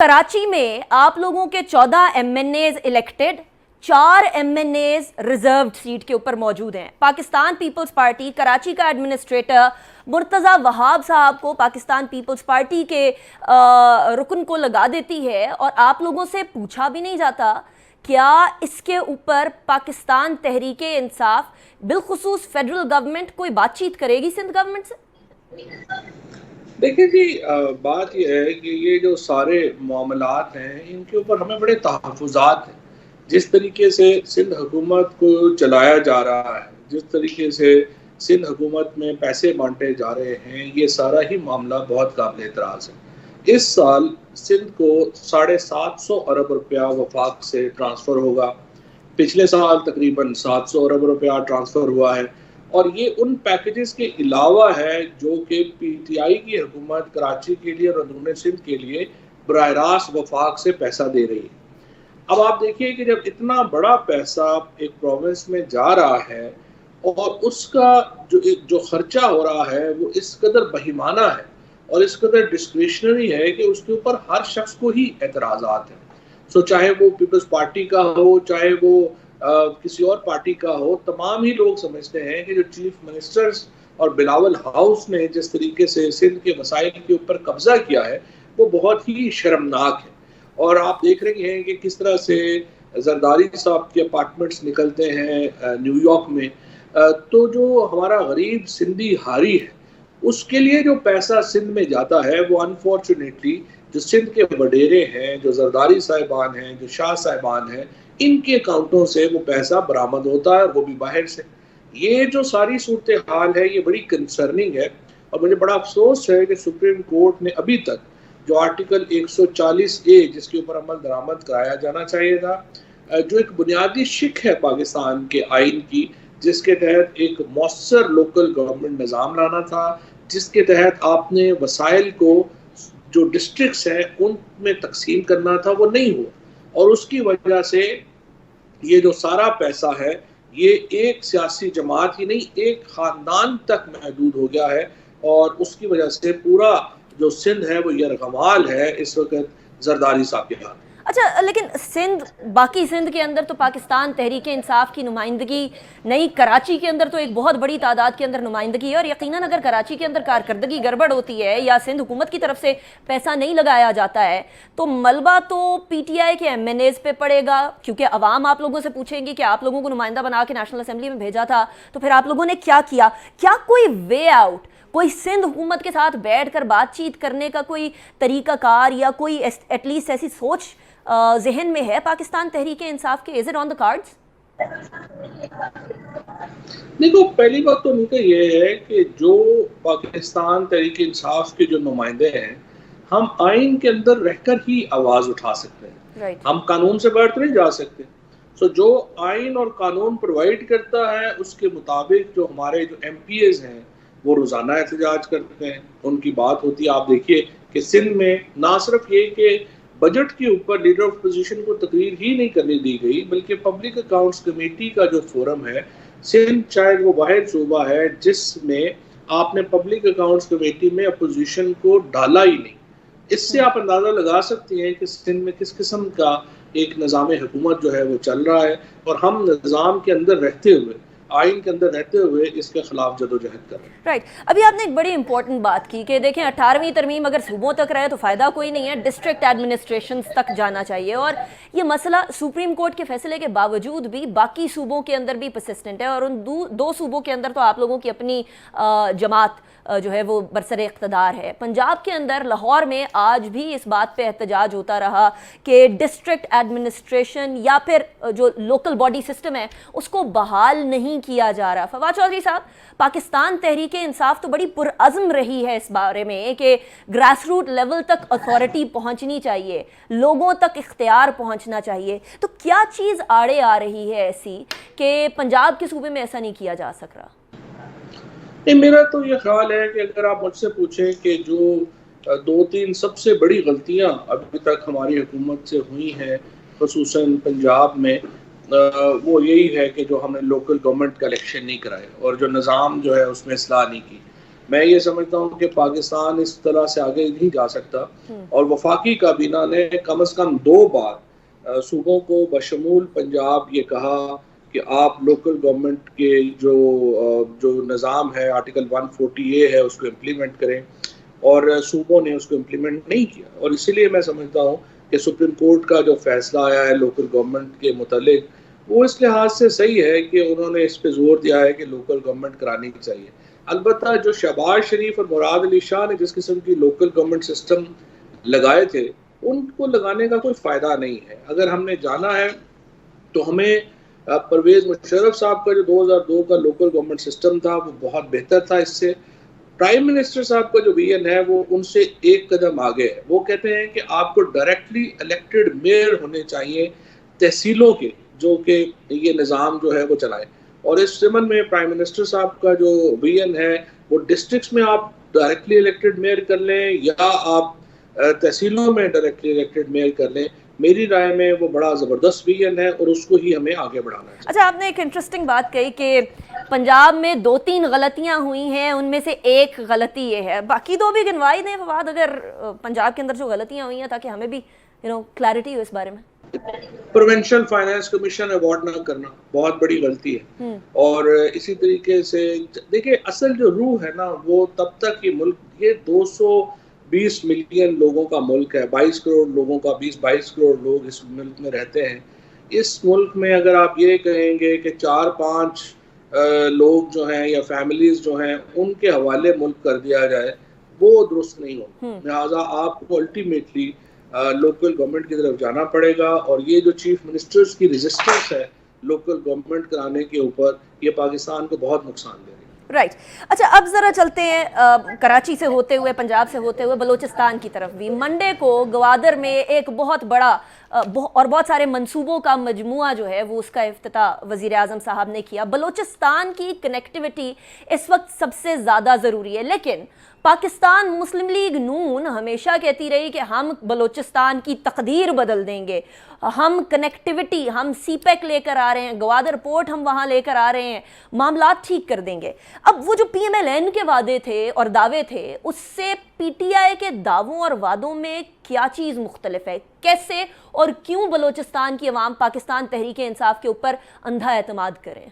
कराची में आप लोगों के 14 MNAs elected, 4 MNAs reserved seat के ऊपर मौजूद हैं। पाकिस्तान पीपल्स पार्टी कराची का एडमिनिस्ट्रेटर मुर्तज़ा वहाब साहब को पाकिस्तान पीपल्स पार्टी के रुकन को लगा देती है और आप लोगों से पूछा भी नहीं जाता। क्या इसके ऊपर पाकिस्तान तहरीके इंसाफ बिलखुसूस फेडरल गवर्नमेंट कोई बातचीत करेगी सिंध गवर्नमेंट से? देखिए जी, बात यह है कि ये जो सारे मामलात हैं इनके ऊपर हमें बड़े तहफ़्फ़ुज़ात हैं। जिस तरीके से सिंध हुकूमत को चलाया जा रहा है, जिस तरीके से सिंध हुकूमत में पैसे बांटे जा रहे हैं, ये सारा ही मामला बहुत काबिल एतराज़ है। इस साल सिंध को 750 अरब रुपया वफाक से ट्रांसफ़र होगा। पिछले साल तकरीबन 700 अरब रुपया ट्रांसफ़र हुआ है और ये उन पैकेजेस के अलावा है जो कि पीटीआई की हुकूमत कराची के लिए और अंदरूनी सिंध के लिए बराह रास्त वफाक से पैसा दे रही है। अब आप देखिए कि जब इतना बड़ा पैसा एक प्रोविंस में जा रहा है और उसका जो खर्चा हो रहा है वो इस कदर बहिमाना है और इस कदर डिस्क्रिशनरी है कि उसके ऊपर हर शख्स को ही एतराज़ात हैं। सो चाहे वो पीपल्स पार्टी का हो, चाहे वो किसी और पार्टी का हो, तमाम ही लोग समझते हैं कि जो चीफ मिनिस्टर्स और बिलावल हाउस ने जिस तरीके से सिंध के मसाइल के ऊपर कब्जा किया है वो बहुत ही शर्मनाक है। और आप देख रहे हैं कि किस तरह से जरदारी साहब के अपार्टमेंट्स निकलते हैं न्यूयॉर्क में। तो जो हमारा गरीब सिंधी हारी है उसके लिए जो पैसा सिंध में जाता है वो अनफॉर्चुनेटली जो सिंध के वडेरे हैं, जो जरदारी साहिबान हैं, जो शाह साहिबान हैं, इनके अकाउंटों से वो पैसा बरामद होता है, वो भी बाहर से। ये जो सारी सूरत हाल है ये बड़ी कंसर्निंग है और मुझे बड़ा अफसोस है कि सुप्रीम कोर्ट ने अभी तक जो आर्टिकल 140A जिसके ऊपर अमल दरामद कराया जाना चाहिए था, जो एक बुनियादी शिक है पाकिस्तान के आइन की, जिसके तहत एक मौसर लोकल गवर्नमेंट निज़ाम लाना था, जिसके तहत आपने वसाइल को जो डिस्ट्रिक्ट्स हैं उनमें तकसीम करना था, वो नहीं हुआ और उसकी वजह से ये जो सारा पैसा है ये एक सियासी जमात ही नहीं एक ख़ानदान तक महदूद हो गया है और उसकी वजह से पूरा जो सिंध है वो यरगमाल है इस वक्त जरदारी साहब के हाथ। अच्छा, लेकिन सिंध, बाकी सिंध के अंदर तो पाकिस्तान तहरीक इंसाफ की नुमाइंदगी नहीं, कराची के अंदर तो एक बहुत बड़ी तादाद के अंदर नुमाइंदगी है और यकीनन अगर कराची के अंदर कारकर्दगी गड़बड़ होती है या सिंध हुकूमत की तरफ से पैसा नहीं लगाया जाता है तो मलबा तो पीटीआई के एमएनएज पे पड़ेगा, क्योंकि अवाम आप लोगों से पूछेंगे कि आप लोगों को नुमाइंदा बना के नेशनल असम्बली में भेजा था तो फिर आप लोगों ने क्या किया? क्या कोई वे आउट, कोई सिंध हुकूमत के साथ बैठकर बातचीत करने का कोई तरीकाकार या कोई एटलीस्ट ऐसी सोच जहन में है पाकिस्तान तहरीक इंसाफ के? Is it on the cards? देखो, पहली बात तो उनका ये है कि जो पाकिस्तान तहरीक इंसाफ के जो नुमाइंदे हैं हम आइन के अंदर रहकर ही आवाज़ उठा सकते हैं। हम कानून से बाहर तो नहीं जा सकते। सो जो आइन और कानून प्रोवाइड करता है उसके मुताबिक जो हमारे जो MPAs हैं वो रोज़ाना एहतजाज करते हैं, उनकी बात होती है। आप देखिए कि सिंध में ना सिर्फ ये कि बजट के ऊपर लीडर ऑफ पोजीशन को तकरीर ही नहीं करने दी गई बल्कि पब्लिक अकाउंट्स कमेटी का जो फोरम है सिंध, चाहे वो वाहिद सूबा है जिसमें आपने पब्लिक अकाउंट्स कमेटी में अपोजिशन को डाला ही नहीं। इससे आप अंदाज़ा लगा सकते हैं कि सिंध में किस किस्म का एक निज़ाम हुकूमत जो है वो चल रहा है और हम निज़ाम के अंदर रहते हुए, आइन के अंदर रहते हुए इसके खिलाफ जदोजहद कर रहे हैं। राइट। अभी आपने एक बड़ी इंपॉर्टेंट बात की कि देखें 18वीं तरमीम अगर सूबों तक रहे तो फ़ायदा कोई नहीं है, डिस्ट्रिक्ट एडमिनिस्ट्रेशन तक जाना चाहिए और ये मसला सुप्रीम कोर्ट के फैसले के बावजूद भी बाकी सूबों के अंदर भी परसिस्टेंट है और उन दो सूबों के अंदर तो आप लोगों की अपनी जमात जो है वो बरसर इक़्तिदार है। पंजाब के अंदर लाहौर में आज भी इस बात पे एहतजाज होता रहा कि डिस्ट्रिक्ट एडमिनिस्ट्रेशन या फिर जो लोकल बॉडी सिस्टम है उसको बहाल नहीं किया जा रहा। फवाद चौधरी साहब, पाकिस्तान तहरीक इंसाफ तो बड़ी पुरअज़्म रही है इस बारे में कि ग्रास रूट लेवल तक अथॉरिटी पहुंचनी चाहिए, लोगों तक इख्तियार पहुंचना चाहिए, तो क्या चीज़ आड़े आ रही है ऐसी कि पंजाब के सूबे में ऐसा नहीं किया जा सक रहा? मेरा तो ये ख्याल है कि अगर आप मुझसे पूछें कि जो 2-3 सबसे बड़ी गलतियां अभी तक हमारी हुकूमत से हुई हैं ख़ुसूसन पंजाब में, वो यही है कि जो हमने लोकल गवर्नमेंट का इलेक्शन नहीं कराया और जो निज़ाम जो है उसमें इस्लाह नहीं की। मैं ये समझता हूँ कि पाकिस्तान इस तरह से आगे नहीं जा सकता। और वफाकी काबीना ने कम से कम 2 बार सूबों को बशमूल पंजाब ये कहा कि आप लोकल गवर्नमेंट के जो निज़ाम है आर्टिकल 140A है उसको इम्प्लीमेंट करें, और सूबों ने उसको इम्प्लीमेंट नहीं किया। और इसीलिए मैं समझता हूँ कि सुप्रीम कोर्ट का जो फैसला आया है लोकल गवर्नमेंट के मुतालिक, वो इस लिहाज से सही है कि उन्होंने इस पे जोर दिया है कि लोकल गवर्नमेंट करानी चाहिए। अलबत्ता जो शहबाज शरीफ और मुराद अली शाह ने जिस किस्म की लोकल गवर्नमेंट सिस्टम लगाए थे, उनको लगाने का कोई फ़ायदा नहीं है। अगर हमने जाना है तो हमें परवेज़ मुशर्रफ साहब का जो 2002 का लोकल गवर्नमेंट सिस्टम था वो बहुत बेहतर था। इससे प्राइम मिनिस्टर साहब का जो विजन है वो उनसे एक कदम आगे है। वो कहते हैं कि आपको डायरेक्टली इलेक्टेड मेयर होने चाहिए तहसीलों के, जो कि ये निज़ाम जो है वो चलाएं। और इस ज़मन में प्राइम मिनिस्टर साहब का जो विजन है वो डिस्ट्रिक्ट्स में आप डायरेक्टली इलेक्टेड मेयर कर लें या आप तहसीलों में डायरेक्टली इलेक्टेड मेयर कर लें। मेरी राय में वो बड़ा ज़बरदस्त विजन है और उसको ही हमें आगे बढ़ाना है। अच्छा, आपने एक इंटरेस्टिंग बात कही कि पंजाब में 2-3 गलतियां हुई हैं, उनमें से एक गलती ये है, बाकी 2 भी गिनवाई दें फवाद, अगर पंजाब के अंदर जो गलतियां हुई हैं, ताकि हमें भी क्लैरिटी हो इस बारे में। प्रोविंशियल फाइनेंस कमीशन अवार्ड ना करना बहुत बड़ी गलती है। और इसी तरीके से देखिए, असल जो रूह है ना, वो तब तक ये मुल्क, ये 220 मिलियन लोगों का मुल्क है, 22 करोड़ लोगों का, 20-22 करोड़ लोग इस मुल्क में रहते हैं। इस मुल्क में अगर आप ये कहेंगे कि 4-5 लोग जो हैं या फैमिलीज जो हैं उनके हवाले मुल्क कर दिया जाए, वो दुरुस्त नहीं हो। लिहाजा आपको अल्टीमेटली लोकल गवर्नमेंट की तरफ जाना पड़ेगा। और ये जो चीफ मिनिस्टर्स की रेजिस्टेंस है लोकल गवर्नमेंट कराने के ऊपर, ये पाकिस्तान को बहुत नुकसान दे रही है। राइट। अच्छा, अब ज़रा चलते हैं कराची से होते हुए, पंजाब से होते हुए बलूचिस्तान की तरफ भी। मंडे को गवादर में एक बहुत बड़ा और बहुत सारे मंसूबों का मजमुआ जो है वो उसका इफ्तिताह वज़ीर आज़म साहब ने किया। बलूचिस्तान की कनेक्टिविटी इस वक्त सबसे ज़्यादा ज़रूरी है, लेकिन पाकिस्तान मुस्लिम लीग नून हमेशा कहती रही कि हम बलूचिस्तान की तकदीर बदल देंगे, हम कनेक्टिविटी, हम सीपैक लेकर आ रहे हैं, गवादर पोर्ट हम वहाँ लेकर आ रहे हैं, मामला ठीक कर देंगे। अब वो जो PMLN के वादे थे और दावे थे, उससे PTI के दावों और वादों में क्या चीज़ मुख्तलिफ है? कैसे और क्यों बलूचिस्तान की अवाम पाकिस्तान तहरीक इंसाफ के ऊपर अंधा एतमाद करें?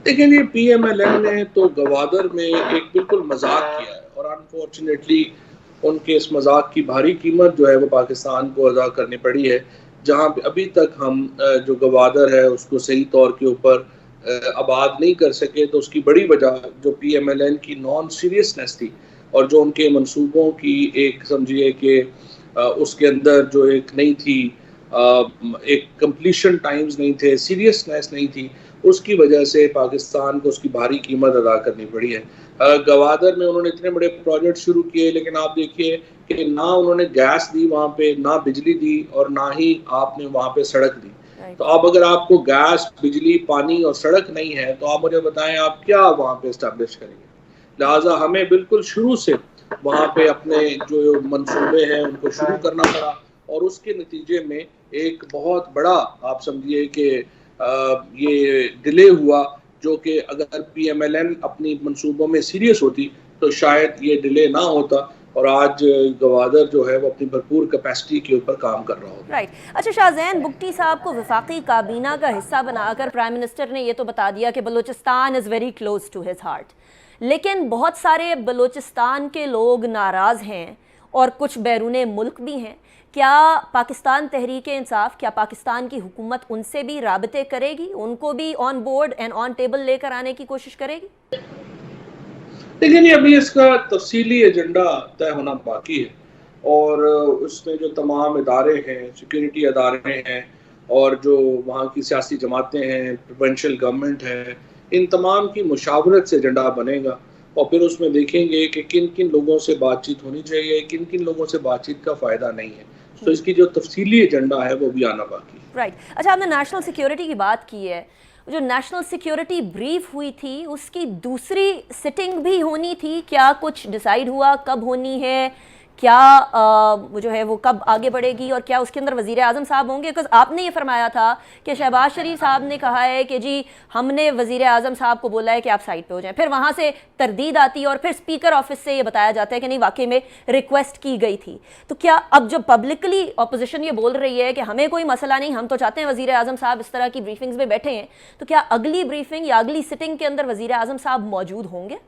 लेकिन ये PMLN ने तो गवादर में एक बिल्कुल मजाक किया है, और अनफॉर्चुनेटली उनके इस मजाक की भारी कीमत जो है वो पाकिस्तान को अदा करनी पड़ी है। जहाँ पे अभी तक हम जो गवादर है उसको सही तौर के ऊपर आबाद नहीं कर सके, तो उसकी बड़ी वजह जो PMLN की नॉन सीरियसनेस थी, और जो उनके मंसूबों की एक समझिए कि उसके अंदर जो एक नहीं थी, एक कंप्लीशन टाइम्स नहीं थे, सीरियसनेस नहीं थी, उसकी वजह से पाकिस्तान को उसकी भारी कीमत अदा करनी पड़ी है। गवादर में उन्होंने इतने बड़े प्रोजेक्ट शुरू किए, लेकिन आप देखिए कि ना उन्होंने गैस दी वहाँ पे, ना बिजली दी, और ना ही आपने वहाँ पे सड़क दी। तो अब अगर आपको गैस, बिजली, पानी और सड़क नहीं है, तो आप मुझे बताएं आप क्या वहाँ पे इस्टेब्लिश करेंगे। लिहाजा हमें बिल्कुल शुरू से वहाँ पे अपने जो मंसूबे हैं उनको शुरू करना पड़ा, और उसके नतीजे में एक बहुत बड़ा, आप समझिए कि ये डिले हुआ, जो कि अगर PMLN अपनी मंसूबों में सीरियस होती तो शायद ये डिले ना होता, और आज गवादर जो है वो अपनी भरपूर कैपेसिटी के ऊपर काम कर रहा होता। राइट। अच्छा, शाहज़ैन बुगटी साहब को वफाकी काबीना का हिस्सा बनाकर प्राइम मिनिस्टर ने ये तो बता दिया कि Balochistan is very close to his heart, लेकिन बहुत सारे बलूचिस्तान के लोग नाराज़ हैं और कुछ बैरून मुल्क भी हैं। क्या पाकिस्तान तहरीक इंसाफ, क्या पाकिस्तान की हुकूमत उनसे भी राबते करेगी, उनको भी on board and on table लेकर आने की कोशिश करेगी? लेकिन अभी इसका तफसीली एजेंडा तय होना बाकी है, और उसमें जो तमाम इदारे हैं, सिक्योरिटी इदारे हैं, और जो वहाँ की सियासी जमातें हैं, प्रोविंशियल गवर्नमेंट है, इन तमाम की मुशावरत से एजेंडा बनेगा, और फिर उसमें देखेंगे कि किन किन लोगों से बातचीत होनी चाहिए, किन किन लोगों से बातचीत का फ़ायदा नहीं है। तो इसकी जो तफसीली एजेंडा है वो भी आना बाकी है। राइट। अच्छा, आपने नेशनल सिक्योरिटी की बात की है, जो नेशनल सिक्योरिटी ब्रीफ हुई थी उसकी दूसरी सिटिंग भी होनी थी, क्या कुछ डिसाइड हुआ, कब होनी है, क्या वो जो है वो कब आगे बढ़ेगी और क्या उसके अंदर वज़ीर आज़म साहब होंगे? बिकॉज आपने ये फरमाया था कि शहबाज शरीफ साहब ने कहा है कि जी हमने वज़ीर आज़म साहब को बोला है कि आप साइड पे हो जाएं, फिर वहाँ से तरदीद आती है और फिर स्पीकर ऑफिस से ये बताया जाता है कि नहीं वाकई में रिक्वेस्ट की गई थी। तो क्या अब जब पब्लिकली अपोजिशन ये बोल रही है कि हमें कोई मसला नहीं, हम तो चाहते हैं वज़ीर आज़म साहब इस तरह की ब्रीफिंग्स में बैठे हैं, तो क्या अगली ब्रीफिंग या अगली सिटिंग के अंदर वज़ीर आज़म साहब मौजूद होंगे?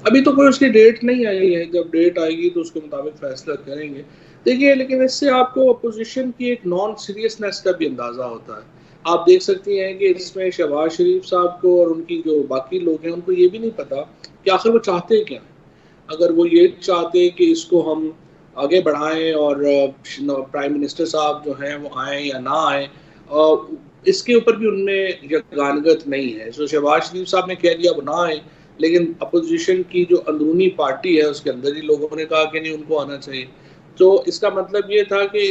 अभी तो कोई उसकी डेट नहीं आई है, जब डेट आएगी तो उसके मुताबिक फैसला करेंगे। देखिए, लेकिन इससे आपको अपोजिशन की एक नॉन सीरियसनेस का भी अंदाज़ा होता है। आप देख सकती हैं कि इसमें शहबाज शरीफ साहब को और उनकी जो बाकी लोग हैं उनको ये भी नहीं पता कि आखिर वो चाहते क्या हैं। अगर वो ये चाहते कि इसको हम आगे बढ़ाएं और प्राइम मिनिस्टर साहब जो हैं वो आएँ या ना आएँ, इसके ऊपर भी उनमें यगानगत नहीं है। सो शहबाज शरीफ साहब ने कह दिया वो ना आए, लेकिन अपोजिशन की जो अंदरूनी पार्टी है उसके अंदर ही लोगों ने कहा कि नहीं उनको आना चाहिए। तो इसका मतलब ये था कि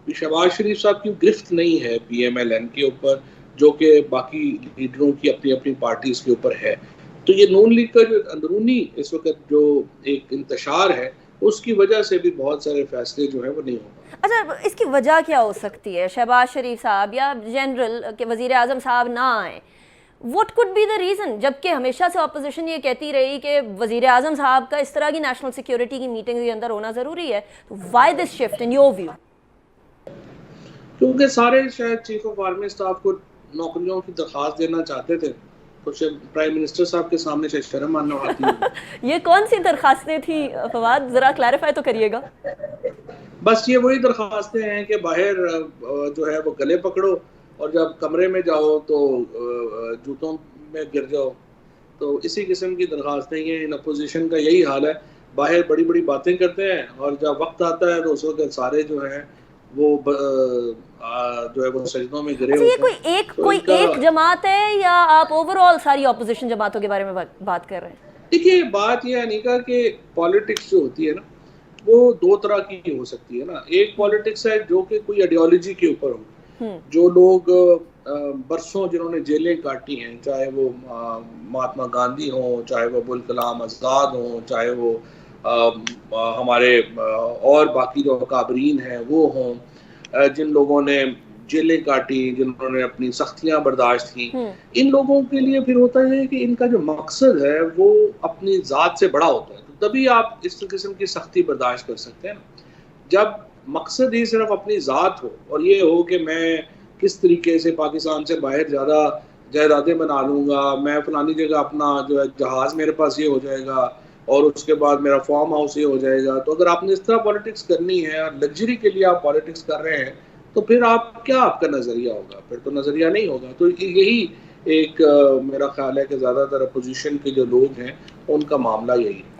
शहबाज शरीफ साहब की गिरफ्त नहीं है पीएमएलएन के ऊपर, जो कि बाकी लीडरों की अपनी अपनी पार्टीज के ऊपर है। तो ये नून लीग का जो अंदरूनी इस वक्त जो एक इंतशार है उसकी वजह से भी बहुत सारे फैसले जो है वो नहीं हो पाए। अच्छा, इसकी वजह क्या हो सकती है? शहबाज शरीफ साहब या जनरल के वज़ीर आज़म साहब ना आए, what could be the reason? जबकि हमेशा से अपोजिशन ये कहती रही कि वज़ीर आज़म साहब का इस तरह की नेशनल सिक्योरिटी की मीटिंग के अंदर होना ज़रूरी है, तो why this shift in your view? क्योंकि सारे शायद चीफ ऑफ आर्मी स्टाफ को नौकरियों की दरख्वास्त देना चाहते थे, तो प्राइम मिनिस्टर साहब के सामने शायद शर्म आना आती है। ये कौन सी दरखास्तें थी फवाद, ज़रा क्लैरिफाई तो करिएगा। बस ये वही दरखास्तें हैं कि बाहर जो है वो गले पकड़ो और जब कमरे में जाओ तो जूतों में गिर जाओ। तो इसी किस्म की दरखास्तें हैं। इन अपोजिशन का यही हाल है, बाहर बड़ी बड़ी बातें करते हैं और जब वक्त आता है तो उस वक्त सारे जो हैं वो जो है वो सजदों में गिरे अच्छा, ये होते हैं। कोई एक जमात है या आप ओवरऑल सारी अपोजिशन जमातों के बारे में बात कर रहे हैं? देखिए, बात यह है अनिका कि पॉलिटिक्स जो होती है ना वो दो तरह की हो सकती है ना। एक पॉलिटिक्स है जो कि कोई आइडियोलॉजी के ऊपर हो, जो लोग बरसों जिन्होंने जेलें काटी हैं, चाहे वो महात्मा गांधी हो, चाहे वो अबुल कलाम आज़ाद हो, चाहे वो हमारे और बाकी जो अकाबरीन हैं वो हों, जिन लोगों ने जेलें काटी, जिन्होंने अपनी सख्तियां बर्दाश्त की, इन लोगों के लिए फिर होता है कि इनका जो मकसद है वो अपनी ज़ात से बड़ा होता है। तो तभी आप इस किस्म की सख्ती बर्दाश्त कर सकते हैं ना। जब मकसद ही सिर्फ अपनी ज़ात हो और ये हो कि मैं किस तरीके से पाकिस्तान से बाहर ज़्यादा जायदादें बना लूँगा, मैं फलानी जगह अपना जो है जहाज़ मेरे पास ये हो जाएगा और उसके बाद मेरा फार्म हाउस ये हो जाएगा। तो अगर आपने इस तरह पॉलिटिक्स करनी है और लग्जरी के लिए आप पॉलिटिक्स कर रहे हैं तो फिर आप क्या आपका नज़रिया होगा? फिर तो नज़रिया नहीं होगा। तो यही एक मेरा ख्याल है कि ज़्यादातर अपोजिशन के जो लोग हैं उनका मामला यही है।